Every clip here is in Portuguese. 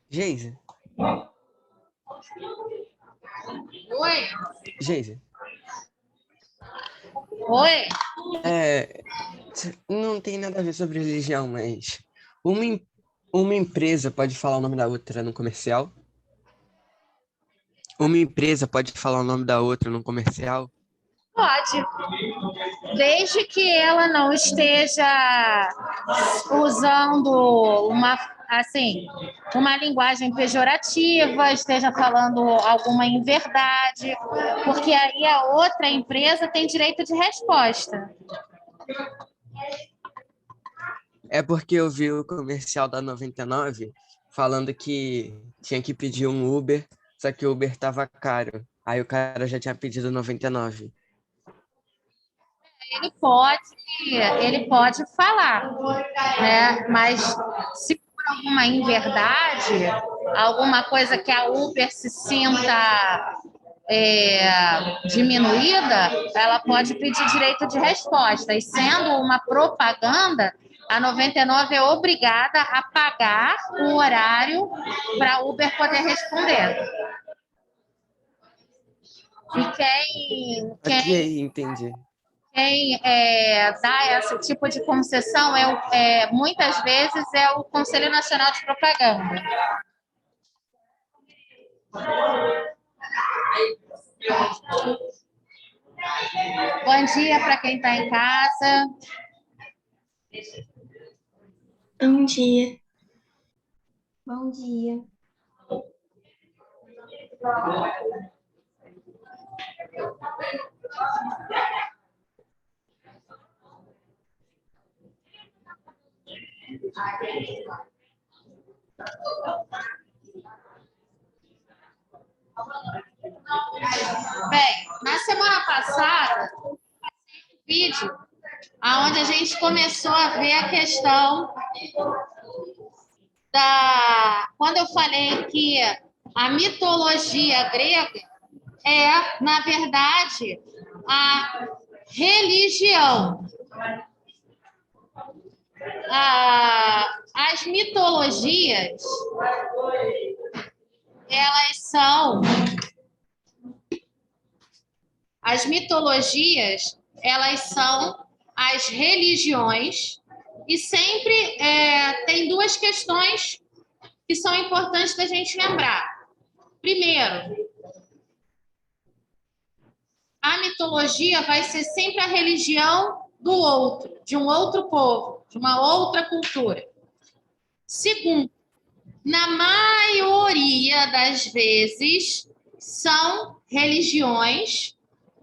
Geise. Oi? Geise. Oi? Não tem nada a ver sobre religião, mas uma empresa pode falar o nome da outra no comercial? Uma empresa pode falar o nome da outra no comercial? Pode. Desde que ela não esteja usando uma linguagem pejorativa, esteja falando alguma inverdade, porque aí a outra empresa tem direito de resposta. É porque eu vi o comercial da 99 falando que tinha que pedir um Uber, só que o Uber tava caro. Aí o cara já tinha pedido 99. Ele pode falar, né? Mas se for alguma inverdade, alguma coisa que a Uber se sinta diminuída, ela pode pedir direito de resposta. E sendo uma propaganda, a 99 é obrigada a pagar o horário para a Uber poder responder. E Ok, entendi. quem dá esse tipo de concessão muitas vezes é o Conselho Nacional de Propaganda. Bom dia para quem está em casa. Bom dia. Bom dia. Bem, na semana passada, um vídeo onde a gente começou a ver a questão quando eu falei que a mitologia grega é, na verdade, a religião. As mitologias, elas são as religiões e sempre tem duas questões que são importantes da gente lembrar. Primeiro, a mitologia vai ser sempre a religião do outro, de um outro povo, de uma outra cultura. Segundo, na maioria das vezes, são religiões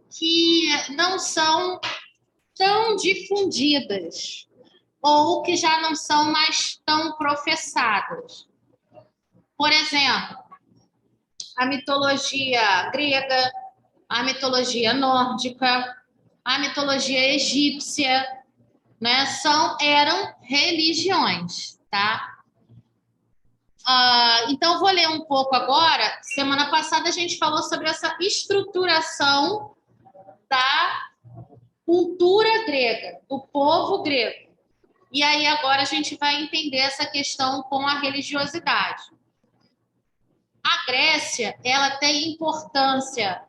que não são tão difundidas ou que já não são mais tão professadas. Por exemplo, a mitologia grega, a mitologia nórdica, a mitologia egípcia, né, eram religiões, tá? Então, vou ler um pouco agora. Semana passada a gente falou sobre essa estruturação da cultura grega, do povo grego. E aí agora a gente vai entender essa questão com a religiosidade. A Grécia, ela tem importância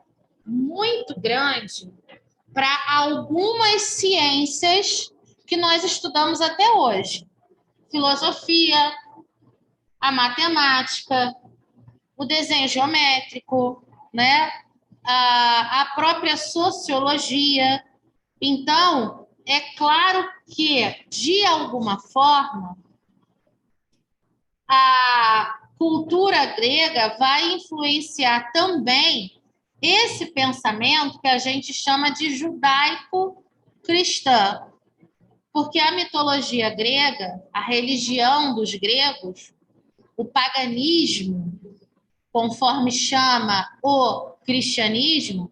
muito grande para algumas ciências que nós estudamos até hoje. Filosofia, a matemática, o desenho geométrico, né? A própria sociologia. Então, é claro que, de alguma forma, a cultura grega vai influenciar também esse pensamento que a gente chama de judaico-cristã. Porque a mitologia grega, a religião dos gregos, o paganismo, conforme chama o cristianismo,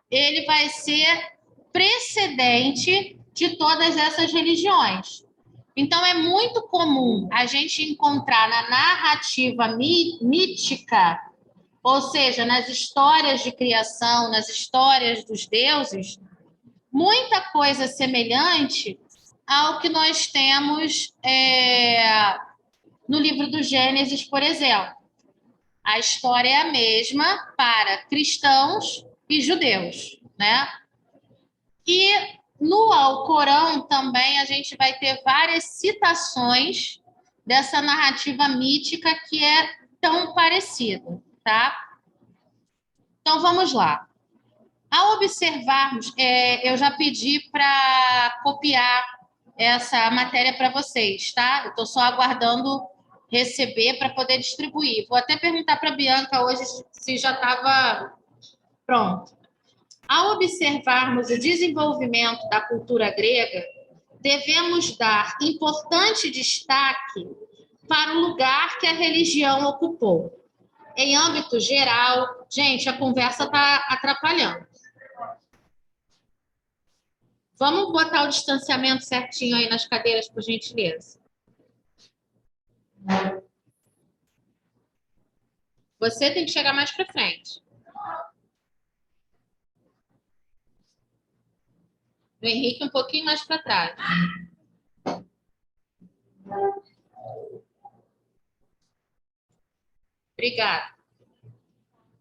ele vai ser precedente de todas essas religiões. Então, é muito comum a gente encontrar na narrativa mítica, ou seja, nas histórias de criação, nas histórias dos deuses, muita coisa semelhante ao que nós temos no livro do Gênesis, por exemplo. A história é a mesma para cristãos e judeus, né? E no Alcorão também a gente vai ter várias citações dessa narrativa mítica que é tão parecida, tá? Então vamos lá. Ao observarmos, eu já pedi para copiar essa matéria para vocês, tá? Eu estou só aguardando receber para poder distribuir. Vou até perguntar para a Bianca hoje se já estava pronto. Ao observarmos o desenvolvimento da cultura grega, devemos dar importante destaque para o lugar que a religião ocupou. Em âmbito geral, gente, a conversa está atrapalhando. Vamos botar o distanciamento certinho aí nas cadeiras, por gentileza. Você tem que chegar mais para frente. O Henrique um pouquinho mais para trás. Obrigada.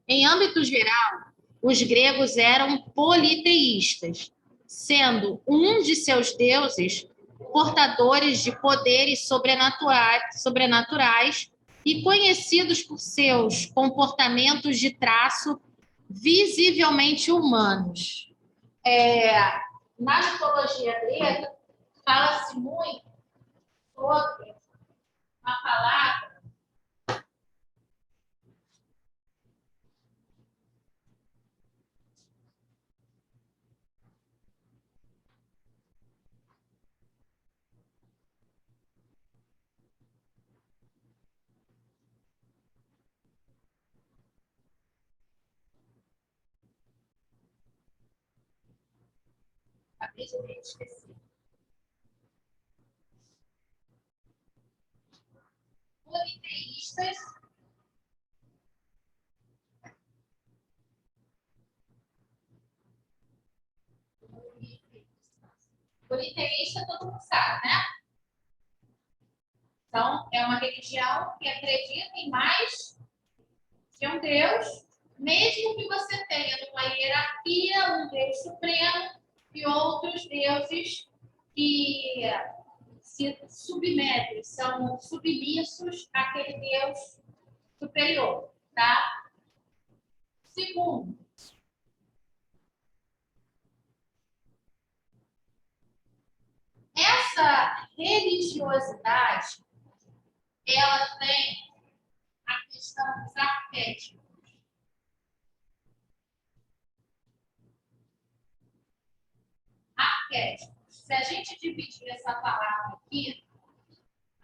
Em âmbito geral, os gregos eram politeístas, sendo um de seus deuses portadores de poderes sobrenaturais e conhecidos por seus comportamentos de traço visivelmente humanos. Na mitologia grega, fala-se muito sobre a palavra politeístas. Politeísta todo mundo sabe, né? Então, é uma religião que acredita em mais de um Deus, mesmo que você tenha numa hierarquia um Deus supremo e outros deuses que se submetem, são submissos àquele Deus superior, tá? Segundo, essa religiosidade, ela tem a questão dos arquétipos. Arquétipos. Se a gente dividir essa palavra aqui,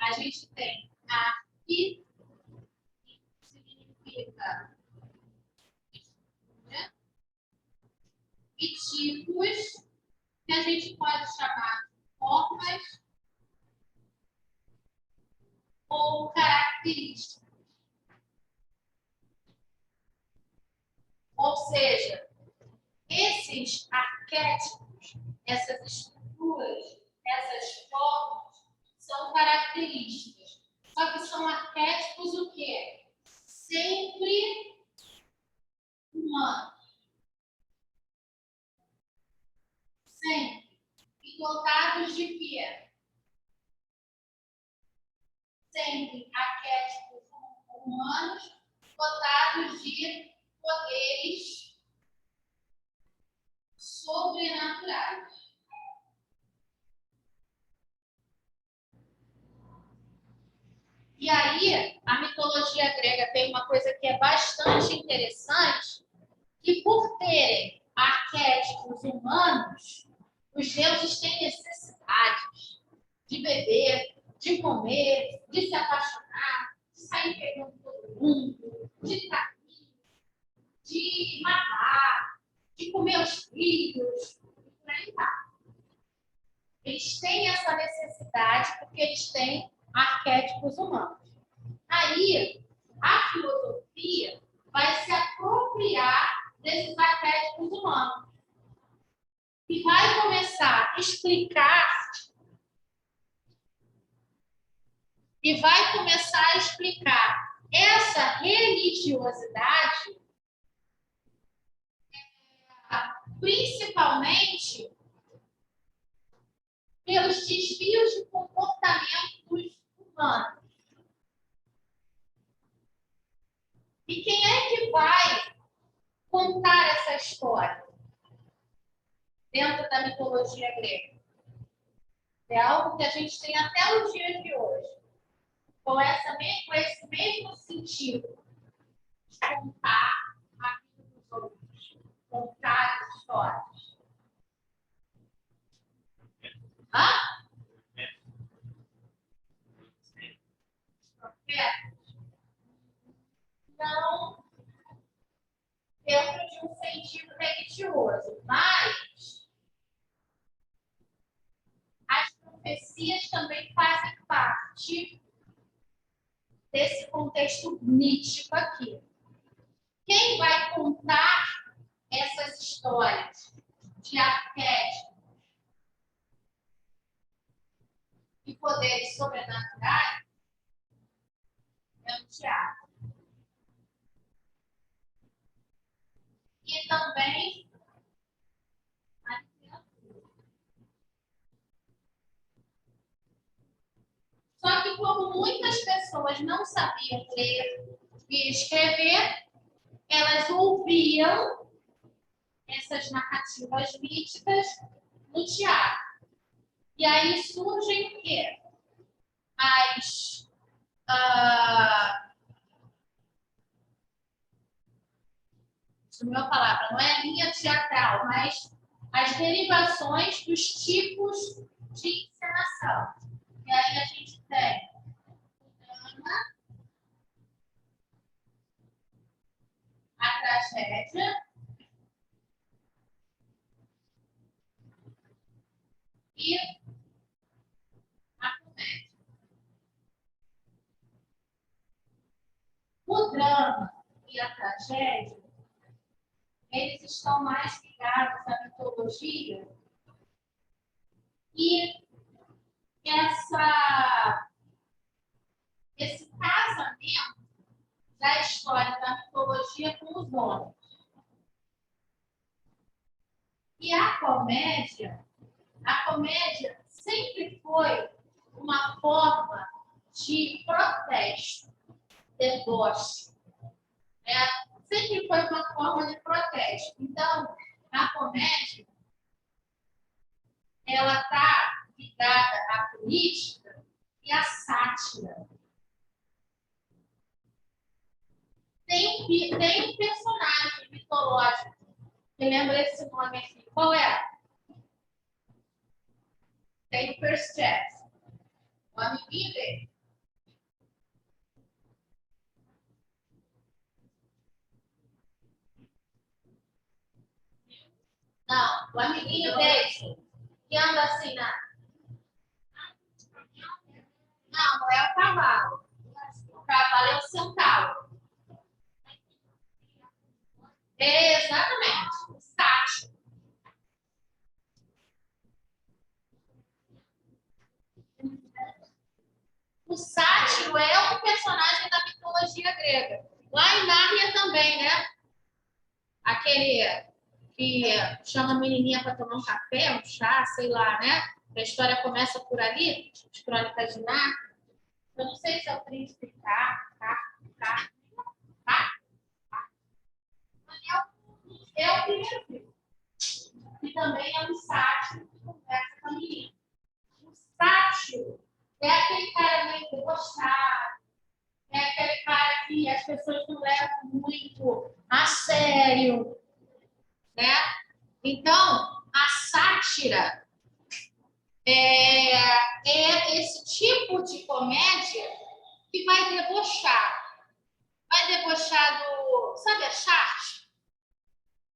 a gente tem arqui, que significa, né? E tipos, que a gente pode chamar de formas ou características. Ou seja, esses arquétipos, essas estruturas, essas formas, são características. Só que são arquétipos o quê? Sempre humanos. Sempre. E dotados de quê? Sempre arquétipos humanos dotados de poderes sobrenaturais. E aí, a mitologia grega tem uma coisa que é bastante interessante, que por terem arquétipos humanos, os deuses têm necessidades de beber, de comer, de se apaixonar, de sair pegando todo mundo, de trair, de matar, de comer os filhos, e por aí vai. Eles têm essa necessidade porque eles têm arquétipos humanos. Aí, a filosofia vai se apropriar desses arquétipos humanos e vai começar a explicar essa religiosidade, principalmente pelos desvios de comportamentos humanos. E quem é que vai contar essa história dentro da mitologia grega? É algo que a gente tem até os dias de hoje. Com esse mesmo sentido de contar a vida dos outros, contar as histórias. Hã? Não dentro de um sentido religioso, mas as profecias também fazem parte desse contexto mítico aqui. Quem vai contar essas histórias de arquétipos e poderes sobrenaturais é o teatro. E também a literatura. Só que como muitas pessoas não sabiam ler e escrever, elas ouviam essas narrativas míticas no teatro. E aí surgem o quê? Sumiu a palavra, não é a linha teatral, mas as derivações dos tipos de encenação. E aí a gente tem o drama, a tragédia e a comédia. O drama e a tragédia, eles estão mais ligados à mitologia e esse casamento da história da mitologia com os homens. E a comédia sempre foi uma forma de protesto, deboche. Sempre foi uma forma de protesto. Então, a comédia, ela está ligada à política e à sátira. Tem um personagem mitológico que lembra esse nome aqui. Qual é? Tem o Percy Jackson. O amiguinho dele. Não, o amiguinho dele, que anda assim na... Não é o cavalo. O cavalo é o centauro. Exatamente. O sátiro. O sátiro é um personagem da mitologia grega. Lá em Nárnia também, né? Aquele que chama a menininha para tomar um café, um chá, sei lá, né? A história começa por ali, as crônicas de Nárnia. Eu não sei se é o príncipe é o primeiro filme. E também é um sátiro que conversa com a menina. O sátiro é aquele cara meio debochado, é aquele cara que as pessoas não levam muito a sério, né? Então, a sátira é esse tipo de comédia que vai debochar, vai debochar do... Sabe a charge?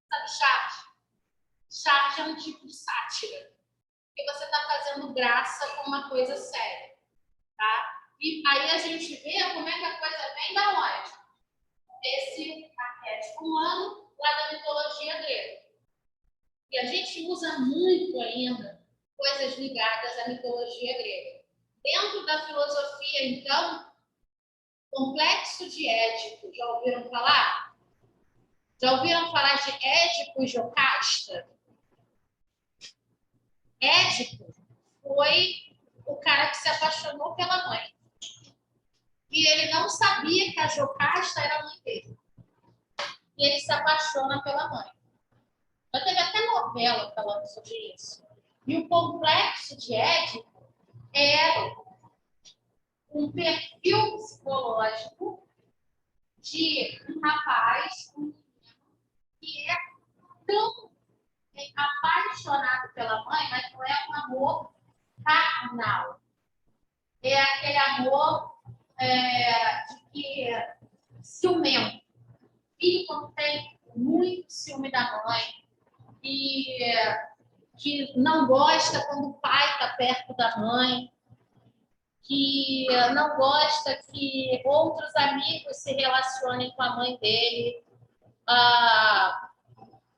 Sabe charge? Charge é um tipo de sátira. Porque você está fazendo graça com uma coisa séria. Tá? E aí a gente vê como é que a coisa vem da onde? Esse arquétipo humano lá da mitologia grega. E a gente usa muito ainda coisas ligadas à mitologia grega. Dentro da filosofia, então, complexo de Édipo, já ouviram falar? Já ouviram falar de Édipo e Jocasta? Édipo foi o cara que se apaixonou pela mãe. E ele não sabia que a Jocasta era a mãe dele. E ele se apaixona pela mãe. Já teve até novela falando sobre isso. E o complexo de Édipo é um perfil psicológico de um rapaz, um menino, que é tão apaixonado pela mãe, mas não é um amor carnal. É aquele amor de que ciumento. Filho, quando tem muito ciúme da mãe e que não gosta quando o pai está perto da mãe, que não gosta que outros amigos se relacionem com a mãe dele,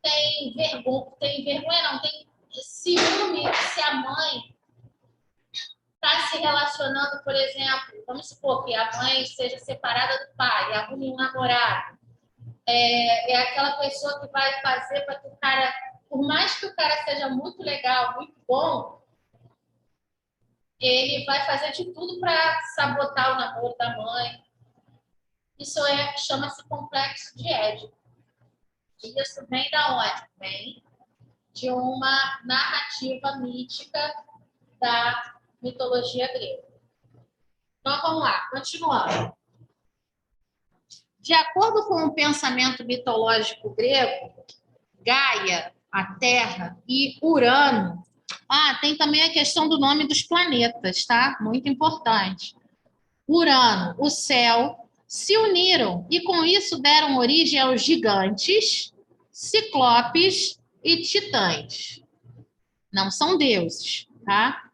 tem vergonha, não, tem ciúme se a mãe está se relacionando, por exemplo, vamos supor que a mãe seja separada do pai, arrume um namorado. É aquela pessoa que vai fazer para que o cara, por mais que o cara seja muito legal, muito bom, ele vai fazer de tudo para sabotar o namoro da mãe. Isso chama-se complexo de Édipo. E isso vem da onde? Vem de uma narrativa mítica da mitologia grega. Então, vamos lá, continuando. De acordo com o pensamento mitológico grego, Gaia, a Terra, e Urano. Tem também a questão do nome dos planetas, tá? Muito importante. Urano, o céu, se uniram e com isso deram origem aos gigantes, ciclopes e titãs. Não são deuses, tá?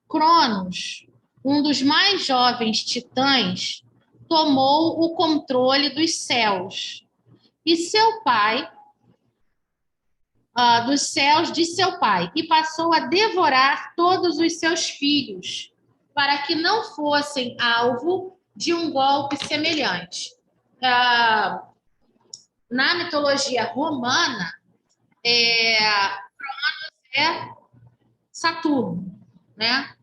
Cronos, um dos mais jovens titãs, tomou o controle dos céus. E seu pai, dos céus de seu pai, e passou a devorar todos os seus filhos, para que não fossem alvo de um golpe semelhante. Na mitologia romana, Cronos é Saturno, né?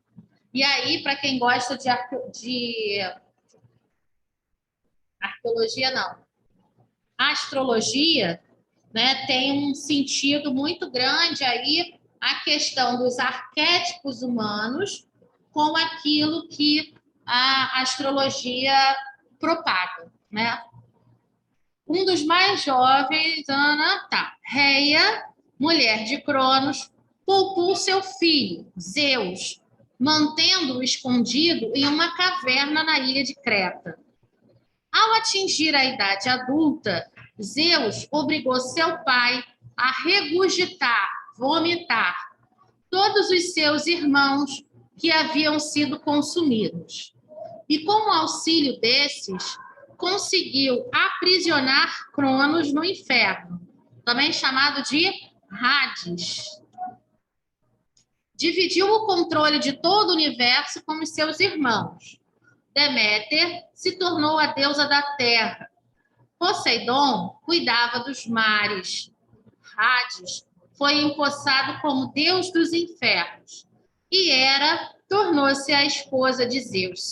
E aí, para quem gosta de arqueologia, não, astrologia, né, tem um sentido muito grande aí a questão dos arquétipos humanos com aquilo que a astrologia propaga, né? Um dos mais jovens, Reia, mulher de Cronos, poupou seu filho, Zeus, mantendo-o escondido em uma caverna na ilha de Creta. Ao atingir a idade adulta, Zeus obrigou seu pai a regurgitar, vomitar, todos os seus irmãos que haviam sido consumidos. E com o auxílio desses, conseguiu aprisionar Cronos no inferno, também chamado de Hades. Dividiu o controle de todo o universo com os seus irmãos. Deméter se tornou a deusa da terra. Poseidon cuidava dos mares. Hades foi empossado como deus dos infernos. E Hera tornou-se a esposa de Zeus,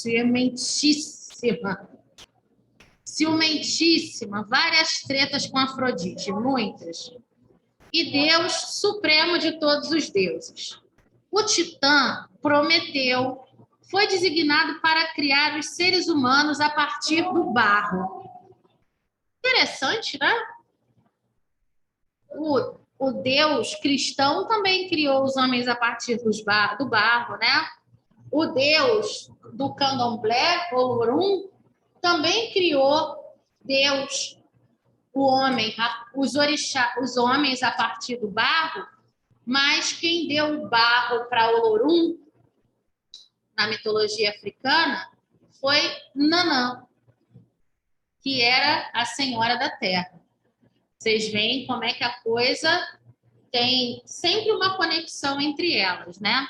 ciumentíssima, várias tretas com Afrodite, muitas. E Deus supremo de todos os deuses. O Titã, Prometeu, foi designado para criar os seres humanos a partir do barro. Interessante, né? O Deus cristão também criou os homens a partir do barro, né? O Deus do candomblé, Olorum, também criou Deus, o homem, os homens a partir do barro, mas quem deu o barro para Olorum, na mitologia africana, foi Nanã, que era a Senhora da Terra. Vocês veem como é que a coisa tem sempre uma conexão entre elas, né?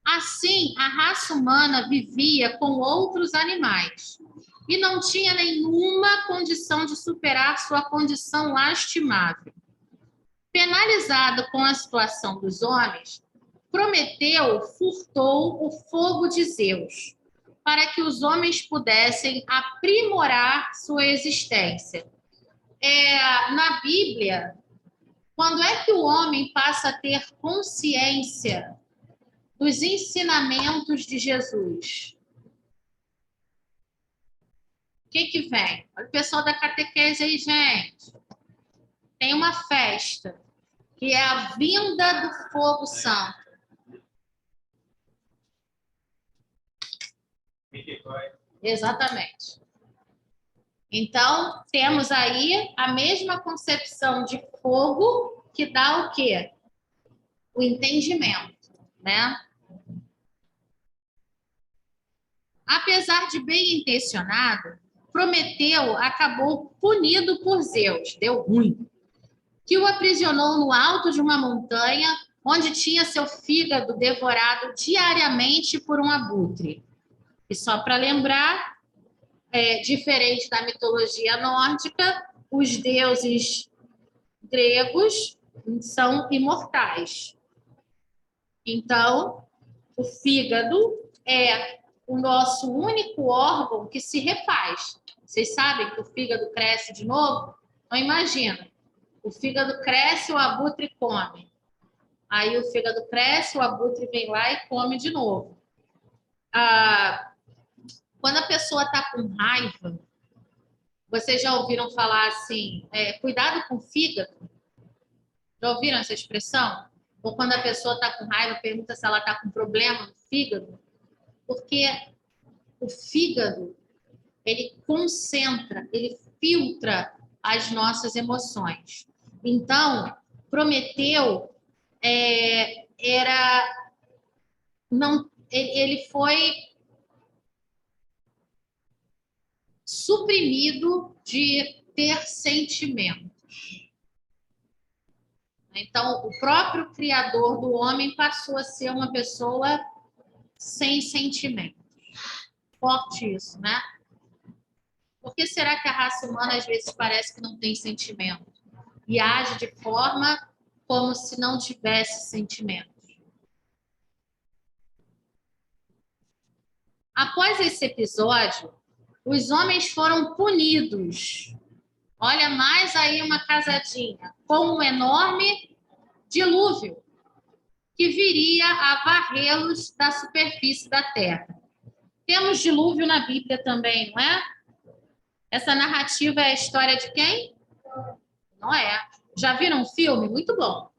Assim, a raça humana vivia com outros animais e não tinha nenhuma condição de superar sua condição lastimável. Penalizado com a situação dos homens, Prometeu furtou o fogo de Zeus para que os pudessem aprimorar sua existência. Na Bíblia, quando é que o homem passa a ter consciência dos ensinamentos de Jesus? O que vem? Olha o pessoal da catequese aí, gente. Tem uma festa, que é a vinda do fogo santo. Exatamente. Então, temos aí a mesma concepção de fogo que dá o quê? O entendimento, né? Apesar de bem intencionado, Prometeu acabou punido por Zeus, deu ruim, que o aprisionou no alto de uma montanha, onde tinha seu fígado devorado diariamente por um abutre. E só para lembrar, diferente da mitologia nórdica, os deuses gregos são imortais. Então, o fígado é o nosso único órgão que se refaz. Vocês sabem que o fígado cresce de novo? Então, imagina, o fígado cresce, o abutre come. Aí o fígado cresce, o abutre vem lá e come de novo. Quando a pessoa está com raiva, vocês já ouviram falar assim, cuidado com o fígado? Já ouviram essa expressão? Ou quando a pessoa está com raiva, pergunta se ela está com problema no fígado? Porque o fígado, ele concentra, ele filtra as nossas emoções. Então, Prometeu ele foi suprimido de ter sentimentos. Então, o próprio Criador do homem passou a ser uma pessoa sem sentimentos. Forte isso, né? Por que será que a raça humana às vezes parece que não tem sentimento? E age de forma como se não tivesse sentimentos? Após esse episódio, os homens foram punidos. Olha, mais aí uma casadinha, com um enorme dilúvio que viria a varrê-los da superfície da terra. Temos dilúvio na Bíblia também, não é? Essa narrativa é a história de quem? Noé. Já viram um filme? Muito bom.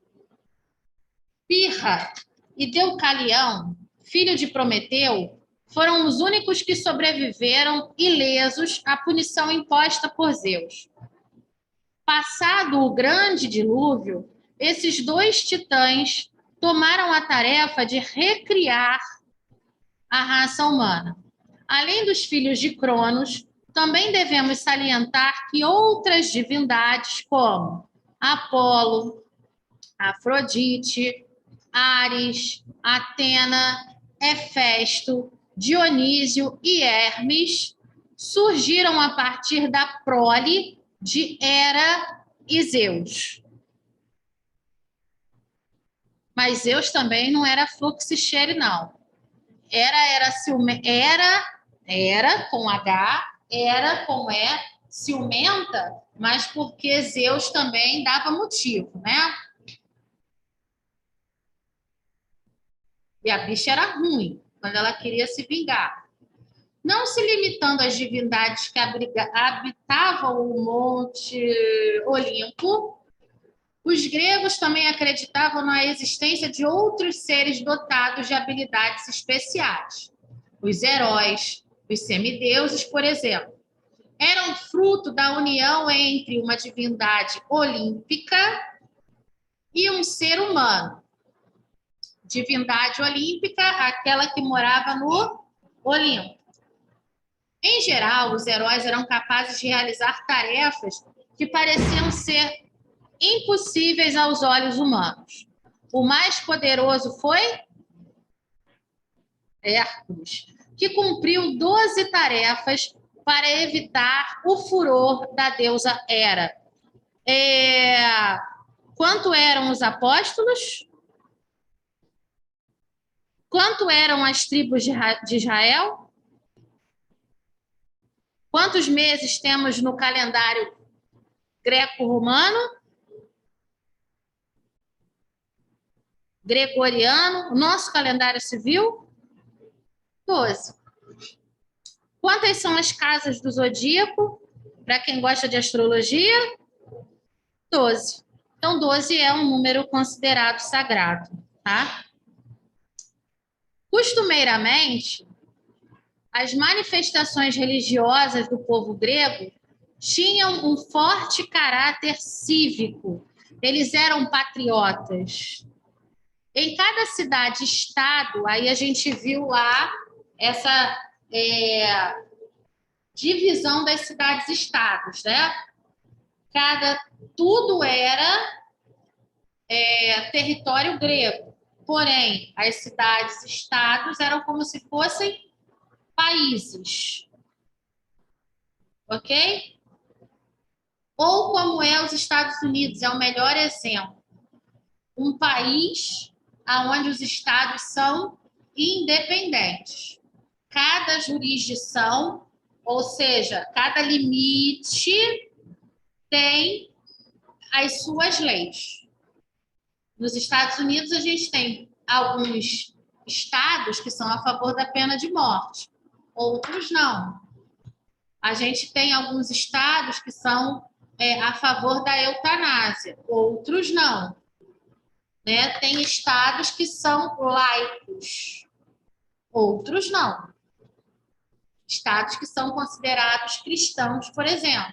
Pirra e Deucalião, filho de Prometeu, foram os únicos que sobreviveram ilesos à punição imposta por Zeus. Passado o grande dilúvio, esses dois titãs tomaram a tarefa de recriar a raça humana. Além dos filhos de Cronos, também devemos salientar que outras divindades, como Apolo, Afrodite, Ares, Atena, Hefesto, Dionísio e Hermes, surgiram a partir da prole de Hera e Zeus. Mas Zeus também não era fluxichere, não. Era com H, era com E, ciumenta, mas porque Zeus também dava motivo, né? E a bicha era ruim, quando ela queria se vingar. Não se limitando às divindades que habitavam o Monte Olimpo, os gregos também acreditavam na existência de outros seres dotados de habilidades especiais. Os heróis, Os semideuses, por exemplo, eram fruto da união entre uma divindade olímpica e um ser humano. Divindade olímpica, aquela que morava no Olimpo. Em geral, os heróis eram capazes de realizar tarefas que pareciam ser impossíveis aos olhos humanos. O mais poderoso foi Hércules, que cumpriu 12 tarefas para evitar o furor da deusa Hera. Quanto eram os apóstolos? Quanto eram as tribos de Israel? Quantos meses temos no calendário greco-romano? Gregoriano? Nosso calendário civil? 12. Quantas são as casas do zodíaco? Para quem gosta de astrologia? 12. Então, 12 é um número considerado sagrado, tá? Costumeiramente, as manifestações religiosas do povo grego tinham um forte caráter cívico. Eles eram patriotas. Em cada cidade-estado, aí a gente viu lá essa divisão das cidades-estados, né? Tudo era território grego. Porém, as cidades-estados eram como se fossem países. Ok? Ou como é os Estados Unidos, é o melhor exemplo. Um país onde os estados são independentes. Cada jurisdição, ou seja, cada limite tem as suas leis. Nos Estados Unidos, a gente tem alguns estados que são a favor da pena de morte, outros não. A gente tem alguns estados que são a favor da eutanásia, outros não. Né? Tem estados que são laicos, outros não. Estados que são considerados cristãos, por exemplo.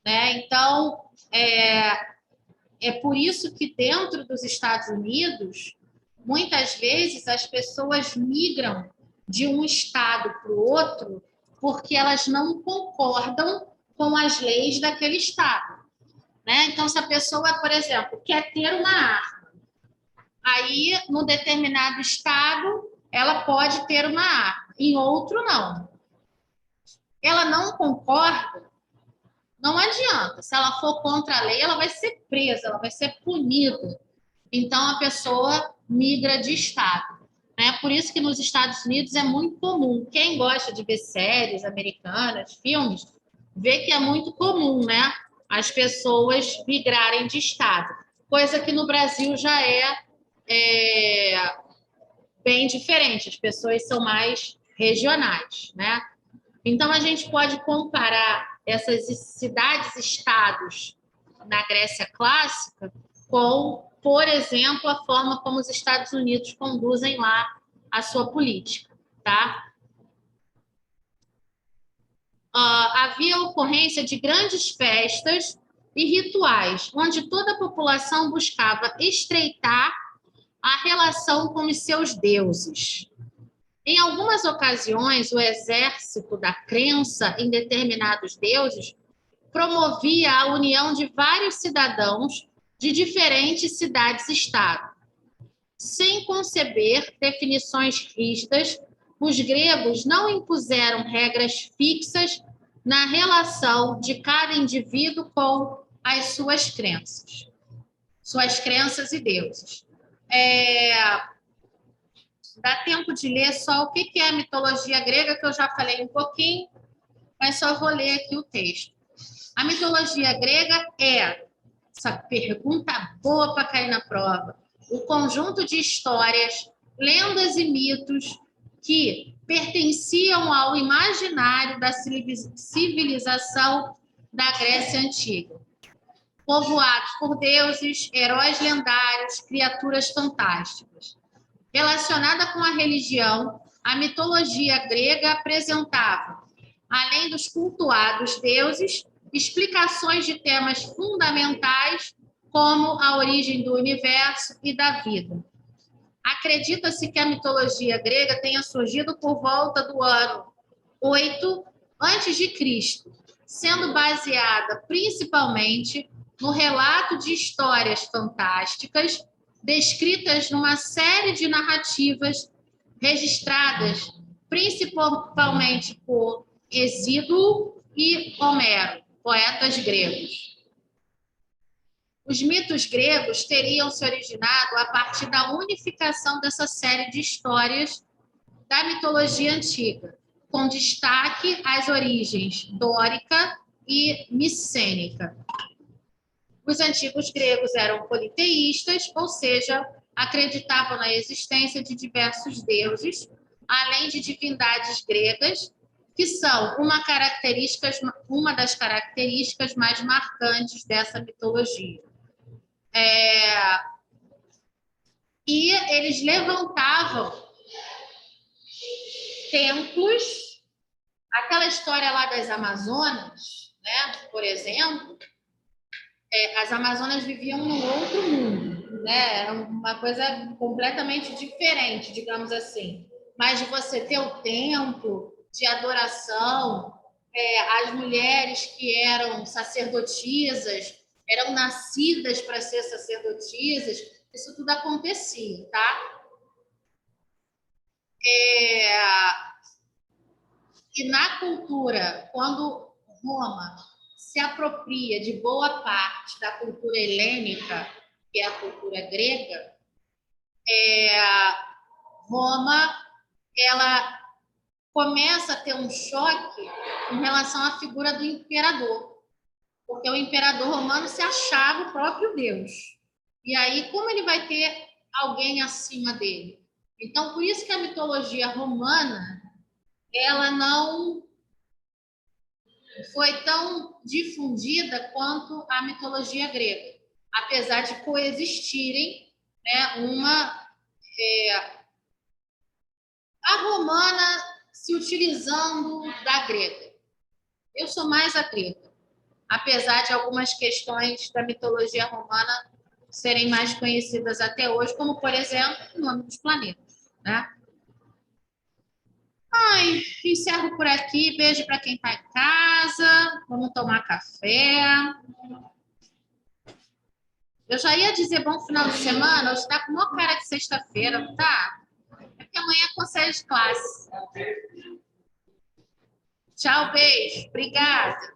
Né? Então, é por isso que dentro dos Estados Unidos, muitas vezes as pessoas migram de um estado para o outro porque elas não concordam com as leis daquele estado. Né? Então, se a pessoa, por exemplo, quer ter uma arma, aí, num determinado estado, ela pode ter uma arma, em outro, não. Ela não concorda, não adianta. Se ela for contra a lei, ela vai ser presa, ela vai ser punida. Então, a pessoa migra de estado. Né? Por isso que nos Estados Unidos é muito comum. Quem gosta de ver séries americanas, filmes, vê que é muito comum, né? As pessoas migrarem de estado. Coisa que no Brasil já é bem diferente. As pessoas são mais regionais, né? Então, a gente pode comparar essas cidades-estados na Grécia clássica com, por exemplo, a forma como os Estados Unidos conduzem lá a sua política, tá? Havia ocorrência de grandes festas e rituais, onde toda a população buscava estreitar a relação com os seus deuses. Em algumas ocasiões, o exército da crença em determinados deuses promovia a união de vários cidadãos de diferentes cidades-estado. Sem conceber definições rígidas, os gregos não impuseram regras fixas na relação de cada indivíduo com as suas crenças e deuses. Dá tempo de ler só o que é a mitologia grega, que eu já falei um pouquinho, mas só vou ler aqui o texto. A mitologia grega essa pergunta boa para cair na prova, o conjunto de histórias, lendas e mitos que pertenciam ao imaginário da civilização da Grécia Antiga. Povoados por deuses, heróis lendários, criaturas fantásticas. Relacionada com a religião, a mitologia grega apresentava, além dos cultuados deuses, explicações de temas fundamentais, como a origem do universo e da vida. Acredita-se que a mitologia grega tenha surgido por volta do ano 8 a.C., sendo baseada principalmente no relato de histórias fantásticas descritas numa série de narrativas registradas principalmente por Hesíodo e Homero, poetas gregos. Os mitos gregos teriam se originado a partir da unificação dessa série de histórias da mitologia antiga, com destaque às origens dórica e micênica. Os antigos gregos eram politeístas, ou seja, acreditavam na existência de diversos deuses, além de divindades gregas, que são uma das características mais marcantes dessa mitologia. E eles levantavam templos, aquela história lá das Amazonas, né? Por exemplo, as Amazonas viviam num outro mundo, né? Era uma coisa completamente diferente, digamos assim. Mas de você ter o templo de adoração, as mulheres que eram sacerdotisas, eram nascidas para ser sacerdotisas, isso tudo acontecia, tá? E na cultura, quando Roma se apropria de boa parte da cultura helênica, que é a cultura grega, Roma ela começa a ter um choque em relação à figura do imperador, porque o imperador romano se achava o próprio Deus. E aí, como ele vai ter alguém acima dele? Então, por isso que a mitologia romana ela não foi tão difundida quanto a mitologia grega, apesar de coexistirem, né, a romana se utilizando da grega. Eu sou mais a grega, apesar de algumas questões da mitologia romana serem mais conhecidas até hoje, como, por exemplo, o nome dos planetas, né? Encerro por aqui. Beijo para quem está em casa. Vamos tomar café. Eu já ia dizer bom final de semana, hoje está com uma cara de sexta-feira, não tá? É porque amanhã é conselho de classe. Tchau, beijo. Obrigada.